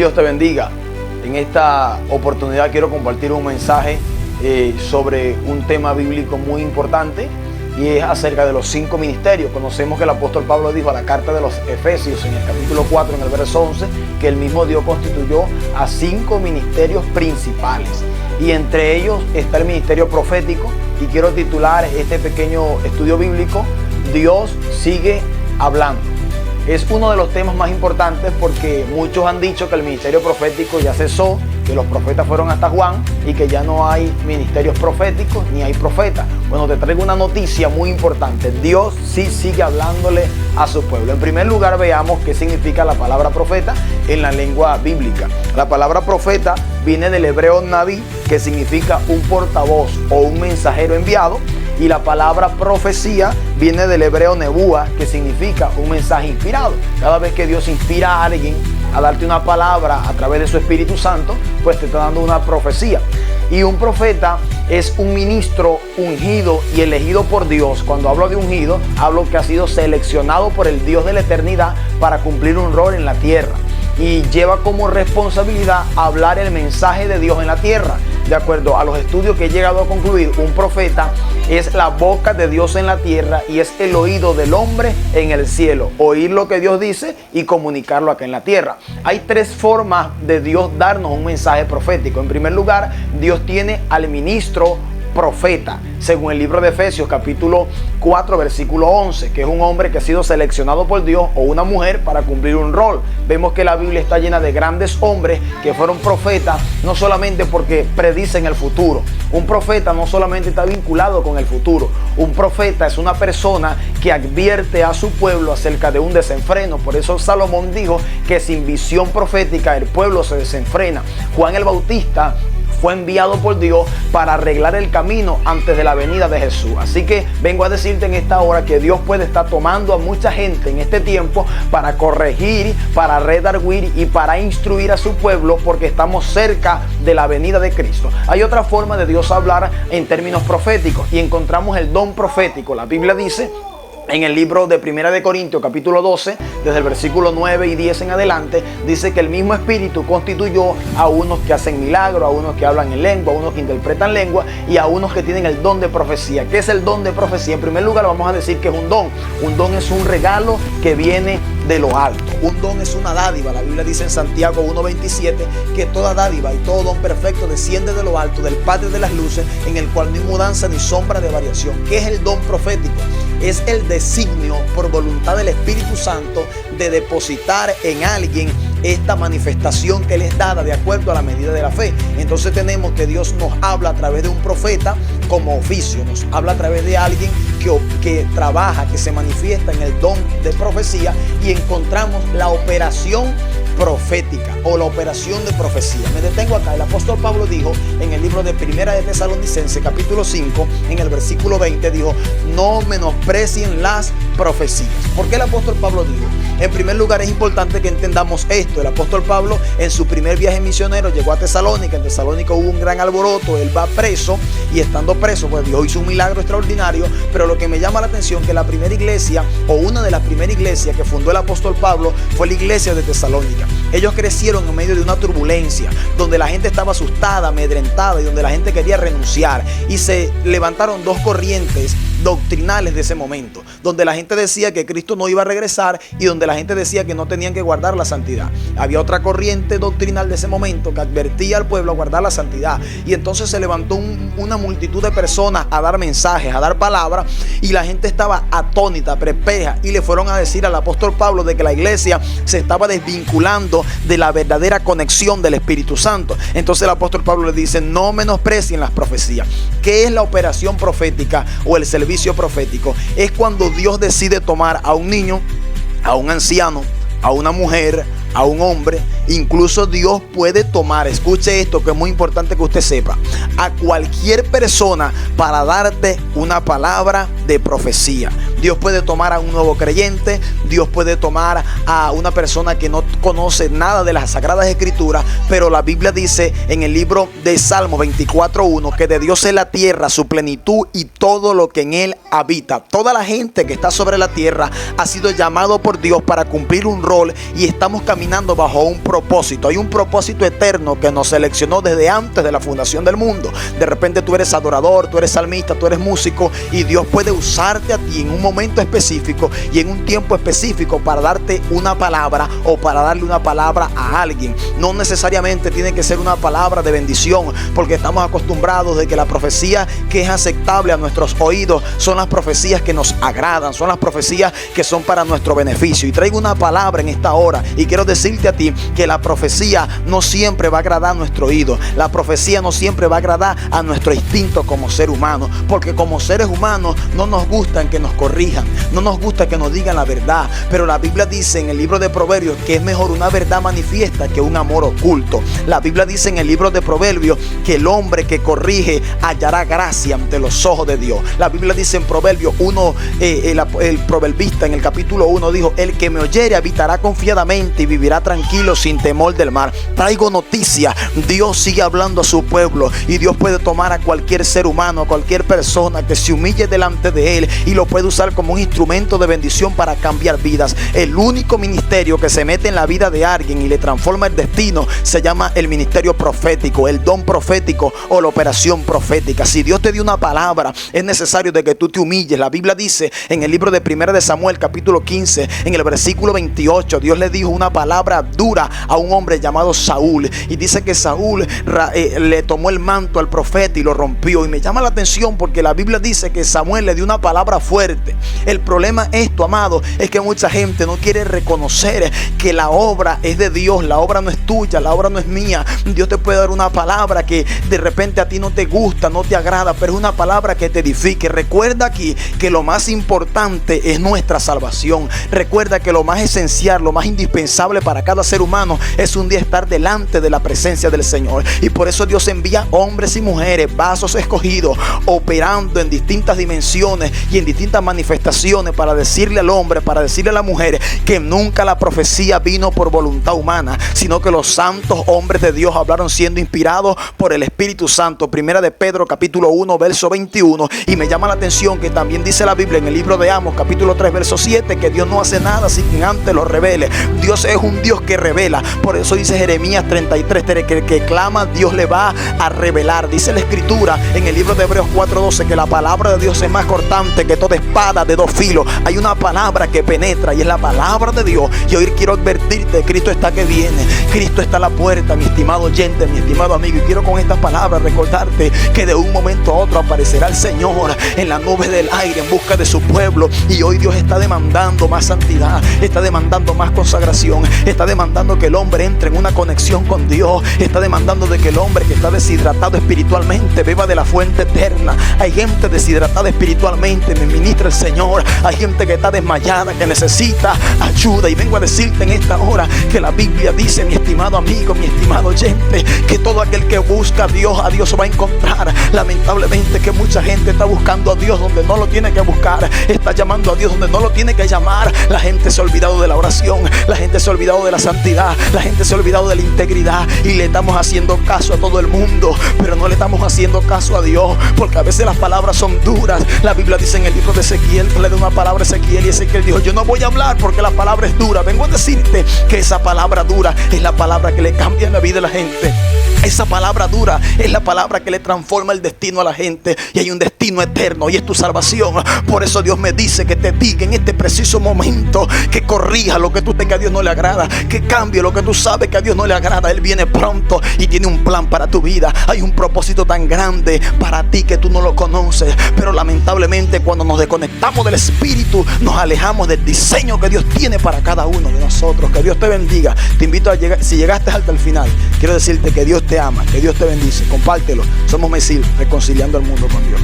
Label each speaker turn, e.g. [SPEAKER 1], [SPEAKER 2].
[SPEAKER 1] Dios te bendiga. En esta oportunidad quiero compartir un mensaje sobre un tema bíblico muy importante, y es acerca de los 5 ministerios. Conocemos que el apóstol Pablo dijo a la carta de los Efesios en el capítulo 4, en el verso 11, que el mismo Dios constituyó a 5 ministerios principales, y entre ellos está el ministerio profético. Y quiero titular este pequeño estudio bíblico: Dios sigue hablando. Es uno de los temas más importantes, porque muchos han dicho que el ministerio profético ya cesó, que los profetas fueron hasta Juan y que ya no hay ministerios proféticos ni hay profetas. Bueno, te traigo una noticia muy importante: Dios sí sigue hablándole a su pueblo. En primer lugar, veamos qué significa la palabra profeta en la lengua bíblica. La palabra profeta viene del hebreo naví, que significa un portavoz o un mensajero enviado. Y la palabra profecía viene del hebreo nebúa, que significa un mensaje inspirado. Cada vez que Dios inspira a alguien a darte una palabra a través de su Espíritu Santo, pues te está dando una profecía. Y un profeta es un ministro ungido y elegido por Dios. Cuando hablo de ungido, hablo que ha sido seleccionado por el Dios de la eternidad para cumplir un rol en la tierra, y lleva como responsabilidad hablar el mensaje de Dios en la tierra. De acuerdo a los estudios que he llegado a concluir, un profeta es la boca de Dios en la tierra y es el oído del hombre en el cielo. Oír lo que Dios dice y comunicarlo acá en la tierra. Hay 3 formas de Dios darnos un mensaje profético. En primer lugar, Dios tiene al ministro profeta, según el libro de Efesios capítulo 4 versículo 11, que es un hombre que ha sido seleccionado por Dios, o una mujer, para cumplir un rol. Vemos que la Biblia está llena de grandes hombres que fueron profetas, no solamente porque predicen el futuro. Un profeta no solamente está vinculado con el futuro. Un profeta es una persona que advierte a su pueblo acerca de un desenfreno. Por eso Salomón dijo que sin visión profética el pueblo se desenfrena. Juan el Bautista fue enviado por Dios para arreglar el camino antes de la venida de Jesús. Así que vengo a decirte en esta hora que Dios puede estar tomando a mucha gente en este tiempo para corregir, para redarguir y para instruir a su pueblo, porque estamos cerca de la venida de Cristo. Hay otra forma de Dios hablar en términos proféticos, y encontramos el don profético. La Biblia dice en el libro de Primera de Corintios capítulo 12, desde el versículo 9 y 10 en adelante, dice que el mismo Espíritu constituyó a unos que hacen milagros, a unos que hablan en lengua, a unos que interpretan lengua, y a unos que tienen el don de profecía. ¿Qué es el don de profecía? En primer lugar, vamos a decir que es un don. Un don es un regalo que viene de lo alto. Un don es una dádiva. La Biblia dice en Santiago 1:27 que toda dádiva y todo don perfecto desciende de lo alto, del Padre de las luces, en el cual no hay mudanza ni sombra de variación. ¿Qué es el don profético? Es el designio por voluntad del Espíritu Santo de depositar en alguien esta manifestación que les dada de acuerdo a la medida de la fe. Entonces tenemos que Dios nos habla a través de un profeta como oficio, nos habla a través de alguien que trabaja, que se manifiesta en el don de profecía, y encontramos la operación profética o la operación de profecía. Me detengo acá. El apóstol Pablo dijo en el libro de Primera de Tesalonicenses capítulo 5, en el versículo 20, dijo: no menosprecien las profecías. ¿Por qué el apóstol Pablo dijo? En primer lugar, es importante que entendamos esto. El apóstol Pablo, en su primer viaje misionero, llegó a Tesalónica. En Tesalónica hubo un gran alboroto, él va preso, y estando preso, pues Dios hizo un milagro extraordinario. Pero lo que me llama la atención, que la primera iglesia, o una de las primeras iglesias que fundó el apóstol Pablo, fue la iglesia de Tesalónica. Ellos crecieron en medio de una turbulencia, donde la gente estaba asustada, amedrentada, y donde la gente quería renunciar. Y se levantaron 2 corrientes doctrinales de ese momento, donde la gente decía que Cristo no iba a regresar, y donde la gente decía que no tenían que guardar la santidad. Había otra corriente doctrinal de ese momento que advertía al pueblo a guardar la santidad. Y entonces se levantó una multitud de personas a dar mensajes, a dar palabras, y la gente estaba atónita, perpleja, y le fueron a decir al apóstol Pablo de que la iglesia se estaba desvinculando de la verdadera conexión del Espíritu Santo. Entonces el apóstol Pablo le dice: no menosprecien las profecías. ¿Qué es la operación profética o el servicio profético? Es cuando Dios decide tomar a un niño, a un anciano, a una mujer, a un hombre. Incluso Dios puede tomar, escuche esto que es muy importante que usted sepa, a cualquier persona para darte una palabra de profecía. Dios puede tomar a un nuevo creyente, Dios puede tomar a una persona que no conoce nada de las Sagradas Escrituras, pero la Biblia dice en el libro de Salmo 24:1 que de Dios es la tierra, su plenitud y todo lo que en él habita. Toda la gente que está sobre la tierra ha sido llamado por Dios para cumplir un rol y estamos caminando bajo un propósito. Hay un propósito eterno que nos seleccionó desde antes de la fundación del mundo. De repente tú eres adorador, tú eres salmista, tú eres músico y Dios puede usarte a ti en un momento específico y en un tiempo específico para darte una palabra o para darle una palabra a alguien. No necesariamente tiene que ser una palabra de bendición, porque estamos acostumbrados de que la profecía que es aceptable a nuestros oídos son las profecías que nos agradan, son las profecías que son para nuestro beneficio. Y traigo una palabra en esta hora y quiero decirte a ti que la profecía no siempre va a agradar a nuestro oído. La profecía no siempre va a agradar a nuestro instinto como ser humano, porque como seres humanos no nos gustan que nos corrijan, no nos gusta que nos digan la verdad. Pero la Biblia dice en el libro de Proverbios que es mejor una verdad manifiesta que un amor oculto. La Biblia dice en el libro de Proverbios que el hombre que corrige hallará gracia ante los ojos de Dios. La Biblia dice en Proverbios 1, el proverbista en el capítulo 1 dijo: el que me oyere habitará confiadamente y vivirá tranquilo sin temor del mal. Traigo noticia, Dios sigue hablando a su pueblo y Dios puede tomar a cualquier ser humano, a cualquier persona que se humille delante de él y lo puede usar como un instrumento de bendición para cambiar vidas. El único ministerio que se mete en la vida de alguien y le transforma el destino se llama el ministerio profético, el don profético o la operación profética. Si Dios te dio una palabra, es necesario de que tú te humilles. La Biblia dice en el libro de 1 de Samuel capítulo 15 en el versículo 28, Dios le dijo una palabra dura a un hombre llamado Saúl y dice que Saúl le tomó el manto al profeta y lo rompió. Y me llama la atención porque la Biblia dice que Samuel le dio una palabra fuerte. El problema esto, amado, es que mucha gente no quiere reconocer que la obra es de Dios, la obra no es tuya, la obra no es mía. Dios te puede dar una palabra que de repente a ti no te gusta, no te agrada, pero es una palabra que te edifique. Recuerda aquí que lo más importante es nuestra salvación. Recuerda que lo más esencial, lo más indispensable para cada ser humano es un día estar delante de la presencia del Señor. Y por eso Dios envía hombres y mujeres, vasos escogidos, operando en distintas dimensiones y en distintas manifestaciones para decirle al hombre, para decirle a la mujer que nunca la profecía vino por voluntad humana, sino que los santos hombres de Dios hablaron siendo inspirados por el Espíritu Santo. Primera de Pedro capítulo 1 verso 21. Y me llama la atención que también dice la Biblia en el libro de Amos capítulo 3 verso 7 que Dios no hace nada sin que antes lo revele. Dios es un Dios que revela. Por eso dice Jeremías 33 que clama, Dios le va a revelar. Dice la Escritura en el libro de Hebreos 4:12 que la palabra de Dios es más cortante que toda espada de dos filos. Hay una palabra que penetra y es la palabra de Dios. Y hoy quiero advertirte, Cristo está que viene, Cristo está a la puerta, mi estimado oyente, mi estimado amigo. Y quiero con estas palabras recordarte que de un momento a otro aparecerá el Señor en la nube del aire en busca de su pueblo. Y hoy Dios está demandando más santidad, está demandando más consagración, está demandando que el hombre entre en una conexión con Dios, está demandando de que el hombre que está deshidratado espiritualmente beba de la fuente eterna. Hay gente deshidratada espiritualmente, me ministra el Señor. Hay gente que está desmayada, que necesita ayuda. Y vengo a decirte en esta hora que la Biblia dice, mi estimado amigo, mi estimado oyente, que todo aquel que busca a Dios va a encontrar. Lamentablemente que mucha gente está buscando a Dios donde no lo tiene que buscar, está llamando a Dios donde no lo tiene que llamar. La gente se ha olvidado de la oración, la gente se ha olvidado de la santidad, la gente se ha olvidado de la integridad y le estamos haciendo caso a todo el mundo, pero no le estamos haciendo caso a Dios, porque a veces las palabras son duras. La Biblia dice en el libro de Ezequiel, le da una palabra a Ezequiel y Ezequiel dijo: yo no voy a hablar porque la palabra es dura. Vengo a decirte que esa palabra dura es la palabra que le cambia la vida a la gente. Esa palabra dura es la palabra que le transforma el destino a la gente, y hay un destino eterno y es tu salvación. Por eso Dios me dice que te diga en este preciso momento que corrija lo que tú sabes que a Dios no le agrada, que cambie lo que tú sabes que a Dios no le agrada. Él viene pronto y tiene un plan para tu vida. Hay un propósito tan grande para ti que tú no lo conoces, pero lamentablemente cuando nos desconectamos del Espíritu nos alejamos del diseño que Dios tiene para cada uno de nosotros. Que Dios te bendiga. Te invito a llegar, si llegaste hasta el final, quiero decirte que Dios te ama, que Dios te bendice. Compártelo. Somos Mesil, reconciliando al mundo con Dios.